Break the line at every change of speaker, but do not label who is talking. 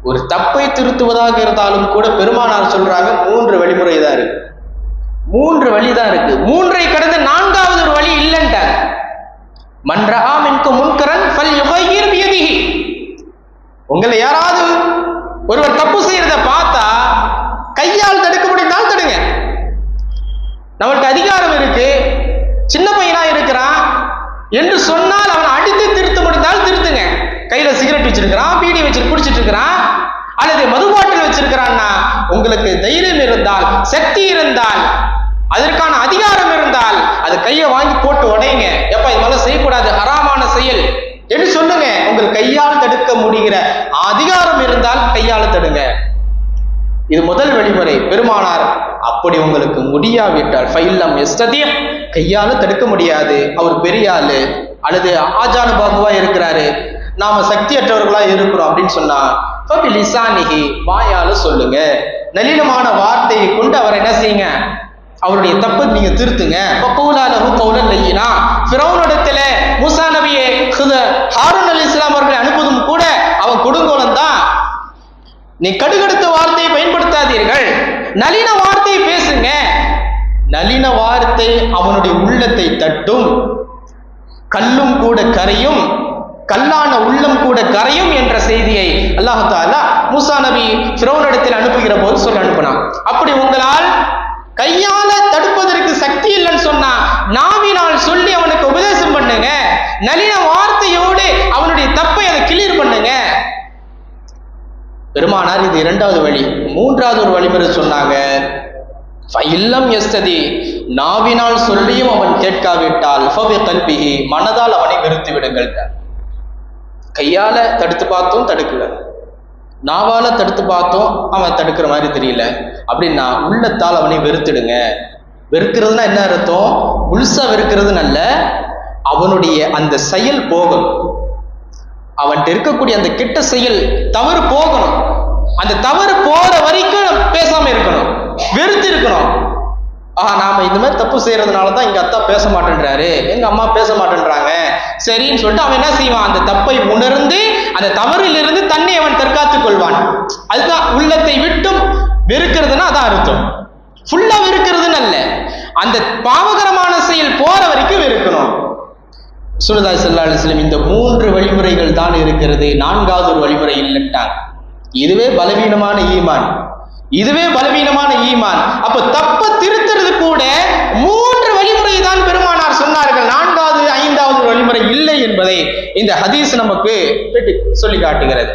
ஒரு தப்பை திருத்துவதாக இருந்தாலும் கூட பெருமானார் சொல்றாங்க 3 வழிமுறை தான் இருக்கு, 3 வழி தான் இருக்கு. 3ஐ கடந்து 4வது ஒரு வழி இல்லைன்ட்டார். மன் ரஆ மின்கும் முன்கரன் ஃபல்யுகையிர் பியதிஹி. உங்களை யாராவது ஒருவர் தப்பு செய்யறத பார்த்தா கையால் தடுக்க முடிந்தால் தடுங்க. நம்மளுக்கு அதிகாரம் இருக்கு, சின்ன பையனா இருக்கிறான் என்று சொன்னால் அவன் அடித்து திருத்த முடிந்தால் திருத்துங்க. கையில சிகரெட் வச்சிருக்கிறான், பீடி வச்சு குடிச்சிட்டு இருக்கிறான், அல்லது மதுபாட்டில் வச்சிருக்கிறான்னா உங்களுக்கு தைரியம் இருந்தால், சக்தி இருந்தால், அதற்கான அதிகாரம் இருந்தால் அது கையை வாங்கி போட்டு உடையுங்க. எப்ப இது மாதிரி செய்யக்கூடாது, ஹராமான செயல் என்று சொல்லுங்க. உங்கள் கையால் தடுக்க முடிகிற அதிகாரம் இருந்தால் கையால் தடுங்க. இது முதல் வழிமுறை. பெருமானார் அப்படி உங்களுக்கு முடியாவிட்டால் ஃபைல்லம் எஸ்ததியம், கையால தடுக்க முடியாது, அவர் பெரிய ஆளு அல்லது ஆஜானு பாகுவா இருக்கிறாரு, நாம சக்தியற்றவர்களா இருக்கிறோம் அப்படின்னு சொன்னா லிசானிஹி, வாயால சொல்லுங்க. நளினமான வார்த்தையை கொண்டு அவர் என்ன செய்யுங்க, அவருடைய தப்பு நீங்க திருத்துங்க. ஃபிரௌனிடத்துல மூசா நபியை ஹாரூன் அலைஹிஸ்ஸலாம் அவர்களை அனுப்புவதும் கூட அவன் கொடுங்கோலன் தான். நீ கடுகடுத்த வார்த்தையை பயன்படுத்தாதீர்கள், நளின வார்த்தையை பேசுங்க. நளின வார்த்தை அவனுடைய உள்ளத்தை தட்டும். கல்லும் கூட கரையும், கல்லான உள்ளம் கூட கரையும் என்ற செய்தியை அல்லாஹ் தஆலா மூசா நபி ஃபிரௌனிடத்தில் அனுப்புகிற போது சொல்ல அனுப்பினான். அப்படி உங்களால் கையால தடுப்பதற்கு சக்தி இல்லைன்னு சொன்னா நாவினால் சொல்லி அவனுக்கு உபதேசம் பண்ணுங்க. நளின வார்த்தையோடு அவனுடைய தப்பை அதை கிளியர் பண்ணுங்க. பெருமானார் இது 2வது வழி. 3வது ஒரு வழிமுறை சொன்னாங்க, ஃபைல்லம் யஸ்ததி, நாவினால் சொல்லியும் அவன் கேட்காவிட்டால் ஃபபிகல்பிஹி, மனதால் அவனை வெறுத்து விடுங்கள். கையால தடுத்து பார்த்தோம் தடுக்கல, நாவால தடுத்து பார்த்தோம் அவன் தடுக்கிற மாதிரி தெரியல அப்படின்னா உள்ளத்தால் அவனை வெறுத்துடுங்க. வெறுக்கிறதுனா என்ன அர்த்தம், முழுசா வெறுக்கிறதுன்னு அல்ல, அவனுடைய அந்த செயல் போகணும், அவன்கிட்ட இருக்கக்கூடிய அந்த கெட்ட செயல் தவறு போகணும். அந்த தவறு போற வரைக்கும் பேசாம இருக்கணும், வெறுத்து இருக்கணும். நாம இந்த மாதிரி தப்பு செய்யறதுனாலதான் எங்க அத்தா பேச மாட்டேன்றாரு, எங்க அம்மா பேச மாட்டேன்றாங்க, சரின்னு சொல்லிட்டு அவன் என்ன செய்வான், அந்த தப்பை உணர்ந்து அந்த தவறிலிருந்து தன்னை அவன் தற்காத்துக் கொள்வான். அதுதான் உள்ளத்தை விட்டும் வெறுக்கிறதுனா அதான் அர்த்தம். ஃபுல்லா வெறுக்கிறதுன்னு அல்ல, அந்த பாவகரமான செயல் போற வரைக்கும் வெறுக்கணும். ரசூலுல்லாஹி ஸல்லல்லாஹு அலைஹி வஸல்லம் இந்த 3 வழிமுறைகள் தான் இருக்கிறது, 4வது ஒரு வழிமுறை இல்லைட்டாங்க. இதுவே பலவீனமான ஈமான், இதுவே பலவீனமான ஈமான். அப்ப தப்ப திருத்துறது கூட 3 வழிமுறை தான் பெருமானார் சொன்னார்கள், 4வது 5வது வழிமுறை இல்லை என்பதை இந்த ஹதீஸ் நமக்கு சொல்லி காட்டுகிறது.